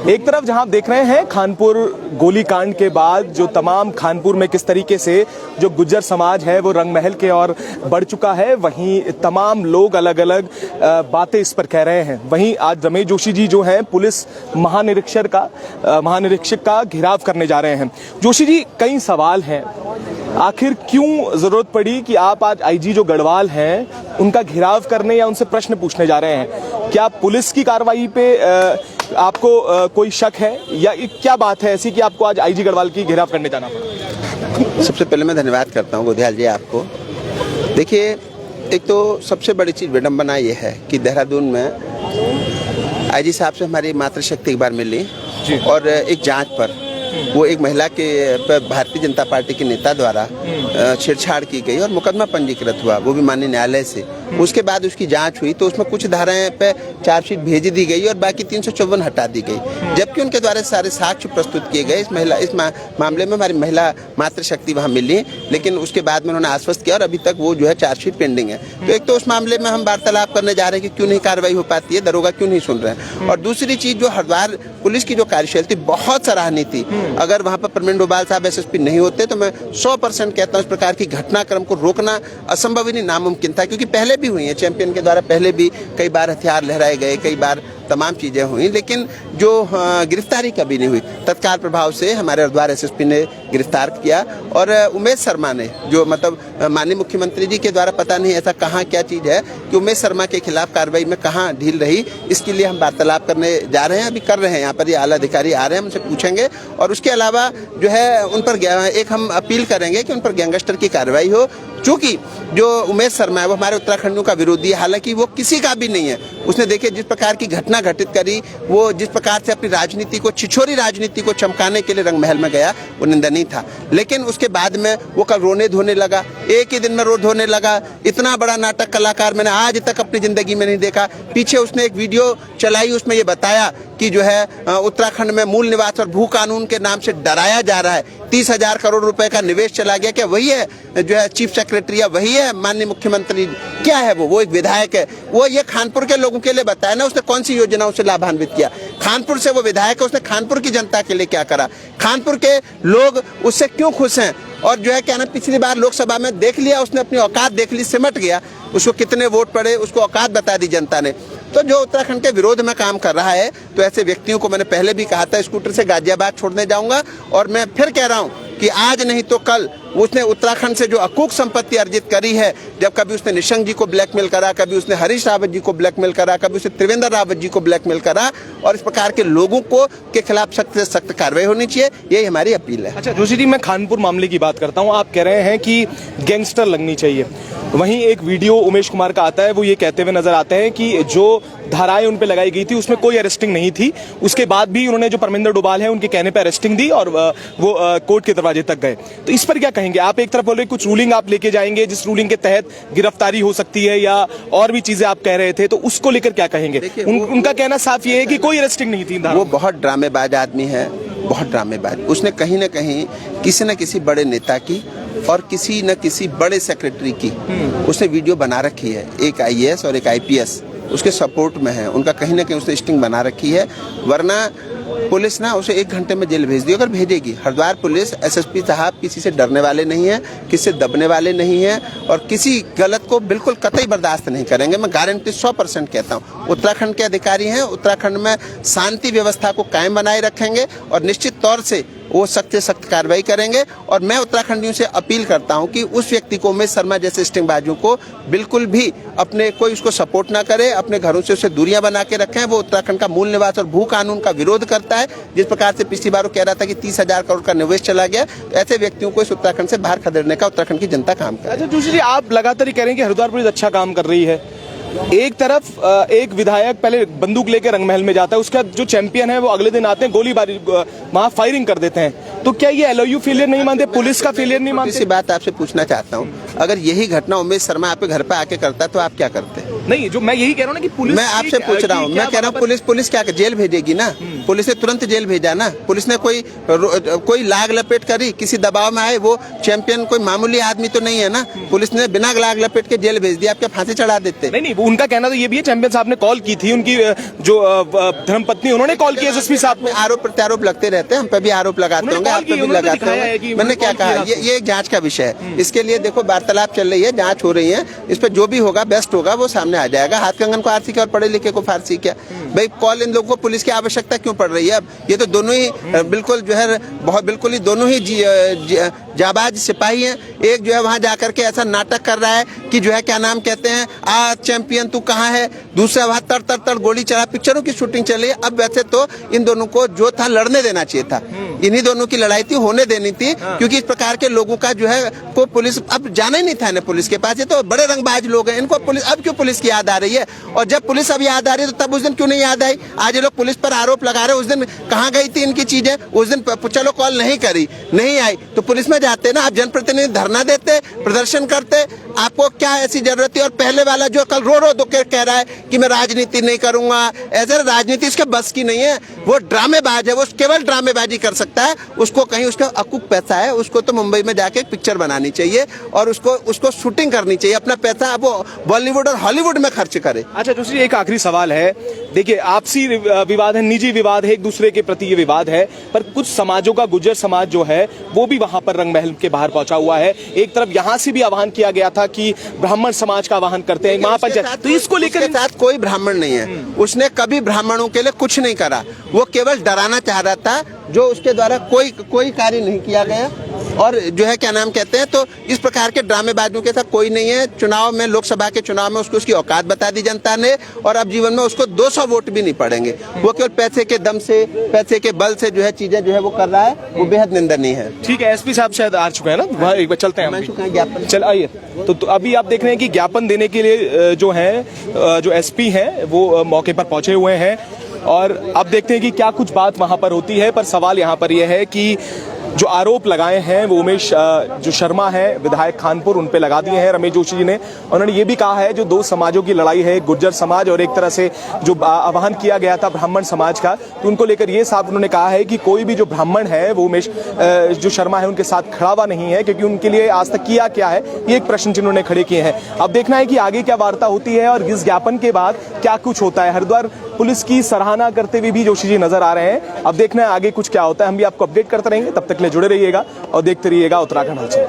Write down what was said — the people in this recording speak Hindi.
एक तरफ जहां आप देख रहे हैं खानपुर गोलीकांड के बाद जो तमाम खानपुर में किस तरीके से जो गुज्जर समाज है वो रंगमहल के और बढ़ चुका है, वहीं तमाम लोग अलग अलग बातें इस पर कह रहे हैं। वहीं आज रमेश जोशी जी जो हैं पुलिस महानिरीक्षक का घेराव करने जा रहे हैं। जोशी जी, कई सवाल हैं, आखिर क्यों जरूरत पड़ी कि आप आज आईजी जो गढ़वाल हैं उनका घेराव करने या उनसे प्रश्न पूछने जा रहे हैं? क्या पुलिस की कार्रवाई पे आपको कोई शक है या क्या बात है ऐसी कि आपको आज आईजी गढ़वाल की घेराव करने जाना पड़ा? सबसे पहले मैं धन्यवाद करता हूं गोधियाल जी आपको। देखिए, एक तो सबसे बड़ी चीज़ विडंबना ये है कि देहरादून में आईजी साहब से हमारी मातृशक्ति एक बार मिली और एक जांच पर वो एक महिला के भारतीय जनता पार्टी के नेता द्वारा छेड़छाड़ की गई और मुकदमा पंजीकृत हुआ, वो भी माननीय न्यायालय से। उसके बाद उसकी जांच हुई तो उसमें कुछ धाराएं पे चार्जशीट भेज दी गई और बाकी 354 हटा दी गई, जबकि उनके द्वारा सारे साक्ष्य प्रस्तुत किए गए। इस मामले में हमारी महिला मातृशक्ति वहाँ मिली, लेकिन उसके बाद में उन्होंने आश्वस्त किया और अभी तक वो जो है चार्जशीट पेंडिंग है। तो एक तो उस मामले में हम वार्तालाप करने जा रहे हैं कि क्यों नहीं कार्रवाई हो पाती है, दरोगा क्यों नहीं सुन रहे हैं। और दूसरी चीज, जो हरिद्वार पुलिस की जो कार्यशैली थी बहुत सराहनीय थी। अगर वहाँ पर प्रवीण डोभाल साहब एसएसपी नहीं होते तो मैं 100% कहता हूँ इस प्रकार की घटनाक्रम को रोकना असंभव ही नहीं, नामुमकिन था। क्योंकि पहले भी हुई है, चैंपियन के द्वारा पहले भी कई बार हथियार लहराए गए, कई बार तमाम चीजें हुई, लेकिन जो गिरफ्तारी कभी नहीं हुई। तत्काल प्रभाव से हमारे हरिद्वार एसएसपी ने गिरफ्तार किया और उमेश शर्मा ने, जो मतलब माननीय मुख्यमंत्री जी के द्वारा पता नहीं ऐसा कहाँ क्या चीज है कि उमेश शर्मा के खिलाफ कार्रवाई में कहाँ ढील रही, इसके लिए हम वार्तालाप करने जा रहे हैं, अभी कर रहे हैं। यहाँ पर ये आला अधिकारी आ रहे हैं, उनसे पूछेंगे। और उसके अलावा जो है उन पर एक हम अपील करेंगे कि उन पर गैंगस्टर की कार्रवाई हो, चूंकि जो उमेश शर्मा है वो हमारे उत्तराखंडियों का विरोधी है, हालांकि वो किसी का भी नहीं है। उसने देखिए जिस प्रकार की घटना घटित करी, वो जिस प्रकार से अपनी राजनीति को, छिछोरी राजनीति को चमकाने के लिए रंगमहल में गया, वो निंदनीय था। लेकिन उसके बाद में वो कल रोने धोने लगा, एक ही दिन में रो धोने लगा। इतना बड़ा नाटक कलाकार मैंने आज तक अपनी जिंदगी में नहीं देखा। पीछे उसने एक वीडियो चलाई, उसमें ये बताया कि जो है उत्तराखंड में मूल निवास और भू कानून के नाम से डराया जा रहा है। 30,000 करोड़ रुपए का निवेश चला गया। क्या वही है जो है चीफ सेक्रेटरी, या वही है माननीय मुख्यमंत्री? क्या है वो एक विधायक है। वो ये खानपुर के लोगों के लिए बताया ना, उसने कौन सी योजनाओं से लाभान्वित किया। खानपुर से वो विधायक है, उसने खानपुर की जनता के लिए क्या करा, खानपुर के लोग उससे क्यों खुश हैं। और जो है क्या ना, पिछली बार लोकसभा में देख लिया उसने, अपनी औकात देख ली, सिमट गया। उसको कितने वोट पड़े, उसको औकात बता दी जनता ने। तो जो उत्तराखंड के विरोध में काम कर रहा है, तो ऐसे व्यक्तियों को मैंने पहले भी कहा था स्कूटर से गाजियाबाद छोड़ने जाऊंगा। और मैं फिर कह रहा हूं कि आज नहीं तो कल उसने उत्तराखंड से जो अकूक संपत्ति अर्जित करी है, जब कभी उसने निशंक जी को ब्लैकमेल करा, कभी उसने हरीश रावत जी को ब्लैकमेल करा, कभी उसने त्रिवेंद्र रावत जी को ब्लैकमेल करा, और इस प्रकार के लोगों को के खिलाफ सख्त से सख्त कार्रवाई होनी चाहिए, यही हमारी अपील है। अच्छा जोशी जी, मैं खानपुर मामले की बात करता हूँ। आप कह रहे हैं कि गैंगस्टर लगनी चाहिए, वहीं एक वीडियो उमेश कुमार का आता है, वो ये कहते हुए नजर आते हैं कि जो धाराएं उन पे लगाई गई थी उसमें कोई अरेस्टिंग नहीं थी। उसके बाद भी उन्होंने जो परमिंदर डोभाल है उनके कहने पे अरेस्टिंग दी और वो कोर्ट के दरवाजे तक गए। तो इस पर क्या कहेंगे आप? एक तरफ बोल रहे कुछ रूलिंग आप लेके जाएंगे जिस रूलिंग के तहत गिरफ्तारी हो सकती है या और भी चीजें आप कह रहे थे, तो उसको लेकर क्या कहेंगे? उनका कहना साफ ये है कि कोई अरेस्टिंग नहीं थी। वो बहुत ड्रामेबाज आदमी है, बहुत ड्रामेबाज। उसने कहीं न कहीं किसी न किसी बड़े नेता की और किसी न किसी बड़े सेक्रेटरी की उसने वीडियो बना रखी है। एक आईएएस और एक आईपीएस उसके सपोर्ट में है, उनका कहीं ना कहीं उसने स्टिंग बना रखी है। वरना पुलिस ना उसे 1 घंटे में जेल भेज दी, अगर भेजेगी। हरिद्वार पुलिस, एसएसपी साहब किसी से डरने वाले नहीं है, किसी से दबने वाले नहीं है और किसी गलत को बिल्कुल कतई बर्दाश्त नहीं करेंगे। मैं गारंटी 100% कहता हूँ। उत्तराखंड के अधिकारी हैं, उत्तराखंड में शांति व्यवस्था को कायम बनाए रखेंगे और निश्चित तौर से वो सख्त से सख्त कार्रवाई करेंगे। और मैं उत्तराखंडियों से अपील करता हूं कि उस व्यक्ति को, उमेश शर्मा जैसे स्टिंगबाजों को, बिल्कुल भी अपने कोई उसको सपोर्ट ना करे, अपने घरों से उसे दूरियां बना के रखें। वो उत्तराखंड का मूल निवास और भू कानून का विरोध करता है। जिस प्रकार से पिछली बार वो कह रहा था कि 30,000 करोड़ का निवेश चला गया, तो ऐसे व्यक्तियों को इस उत्तराखंड से बाहर खदेड़ने का उत्तराखंड की जनता काम करे। अच्छा जोशी जी, आप लगातार कह रहे हैं कि हरिद्वार पुलिस अच्छा काम कर रही है। एक तरफ एक विधायक पहले बंदूक लेकर रंगमहल में जाता है, उसका जो चैंपियन है वो अगले दिन आते हैं, गोलीबारी वहां फायरिंग कर देते हैं। तो क्या ये एलओयू फेलियर नहीं मानते, पुलिस का फेलियर नहीं मानते? इसी बात आपसे पूछना चाहता हूँ, अगर यही घटना उमेश शर्मा आपके घर पे आके करता तो आप क्या करते? नहीं, जो मैं यही कह रहा हूँ ना कि पुलिस, मैं आपसे पूछ रहा हूँ, मैं कह रहा हूँ पुलिस क्या जेल भेजेगी ना? पुलिस ने तुरंत जेल भेजा ना। पुलिस ने कोई लाग लपेट करी, किसी दबाव में आए, वो चैंपियन कोई मामूली आदमी तो नहीं है ना। पुलिस ने बिना लाग लपेट के जेल भेज दिया, आप क्या फांसी चढ़ा देते? नहीं, उनका कहना तो ये भी है, चैंपियन साहब ने कॉल की थी, उनकी जो धर्मपत्नी, उन्होंने कॉल की एसएसपी साहब को। आरोप प्रत्यारोप लगते रहते हैं, हम पे भी आरोप लगाते होंगे, आप पे भी लगाते होंगे। मैंने क्या कहा, ये एक जांच का विषय है। इसके लिए देखो वार्तालाप चल रही है, जांच हो रही है, इस पर जो भी होगा बेस्ट होगा वो सामने आ जाएगा। हाथ कंगन को आरसी क्या और पढ़े लिखे को फारसी क्या? भाई कॉल इन लोगों को पुलिस की आवश्यकता क्यों पड़ रही है? अब ये तो दोनों ही बिल्कुल जो है बहुत बिल्कुल ही दोनों ही जाबाज सिपाही हैं। एक जो है वहां जाकर के ऐसा नाटक कर रहा है कि जो है क्या नाम कहते हैं, चैंपियन तू कहाँ है, दूसरा वहां तर गोली चला, पिक्चरों की शूटिंग चली है। अब वैसे तो इन दोनों को जो था लड़ने देना चाहिए था, इन्हीं दोनों की लड़ाई थी, होने देनी थी, क्योंकि इस प्रकार के लोगों का जो है को पुलिस अब जाना ही नहीं था इन्हें पुलिस के पास। ये तो बड़े रंगबाज लोग हैं, इनको पुलिस अब क्यों पुलिस की याद आ रही है? और जब पुलिस अब याद आ रही है तो तब उस दिन क्यों नहीं याद आई? आज ये लोग पुलिस पर आरोप लगा रहे हैं, उस दिन कहाँ गई थी इनकी चीजें? उस दिन चलो कॉल नहीं करी, नहीं आई तो पुलिस में जाते ना, आप जनप्रतिनिधि धरना देते, प्रदर्शन करते, आपको क्या ऐसी जरूरत है? और पहले वाला जो कल रो दो के कह रहा है कि मैं राजनीति नहीं करूंगा, ऐसे राजनीति इसके बस की नहीं है, वो ड्रामेबाज है, वो केवल ड्रामेबाजी कर सकता है। उसको कहीं उसका अकुक पैसा है, उसको तो मुंबई में जाके पिक्चर बनानी चाहिए और उसको शूटिंग करनी चाहिए, अपना पैसा अब वो बॉलीवुड और हॉलीवुड में खर्च करे। अच्छा जोशी, एक आखिरी सवाल है, देखिए आपसी विवाद है, निजी विवाद है, एक दूसरे के प्रति ये विवाद है, पर कुछ समाजों का, गुर्जर समाज जो है वो भी वहां पर रंग महल के बाहर पहुंचा हुआ है। एक तरफ यहां से भी आह्वान किया गया था कि ब्राह्मण समाज का आह्वान करते हैं महापंचायत, तो इसको लेकर साथ कोई ब्राह्मण नहीं है, उसने कभी ब्राह्मणों के लिए कुछ नहीं करा, वो केवल डराना चाह रहा था, जो उसके द्वारा कोई कार्य नहीं किया गया। और जो है क्या नाम कहते हैं, तो इस प्रकार के ड्रामेबाजों के साथ कोई नहीं है। चुनाव में, लोकसभा के चुनाव में उसको उसकी औकात बता दी जनता ने, और अब जीवन में उसको 200 वोट भी नहीं पड़ेंगे। वो केवल पैसे के दम से, पैसे के बल से जो है चीजें जो है वो कर रहा है, वो बेहद निंदनीय है। ठीक है, एसपी साहब शायद आ चुके हैं ना, वहाँ एक बार चलते हैं हम। ज्ञापन चल आइए। तो अभी आप देख रहे हैं कि ज्ञापन देने के लिए जो है जो एसपी हैं वो मौके पर पहुंचे हुए हैं, और अब देखते हैं कि क्या कुछ बात वहां पर होती है। पर सवाल यहाँ पर यह है कि जो आरोप लगाए हैं वो उमेश जो शर्मा है, विधायक खानपुर, उन पे लगा दिए हैं रमेश जोशी जी ने। उन्होंने ये भी कहा है जो दो समाजों की लड़ाई है, गुर्जर समाज और एक तरह से जो आह्वान किया गया था ब्राह्मण समाज का, तो उनको लेकर ये साफ उन्होंने कहा है कि कोई भी जो ब्राह्मण है वो उमेश जो शर्मा है उनके साथ खड़ा हुआ नहीं है, क्योंकि उनके लिए आज तक किया क्या है, ये एक प्रश्न जिन्होंने खड़े किए हैं। अब देखना है कि आगे क्या वार्ता होती है और इस ज्ञापन के बाद क्या कुछ होता है। हरिद्वार पुलिस की सराहना करते हुए भी जोशी जी नजर आ रहे हैं। अब देखना है आगे कुछ क्या होता है, हम भी आपको अपडेट करते रहेंगे। तब तक के लिए जुड़े रहिएगा और देखते रहिएगा उत्तराखंड हलचल।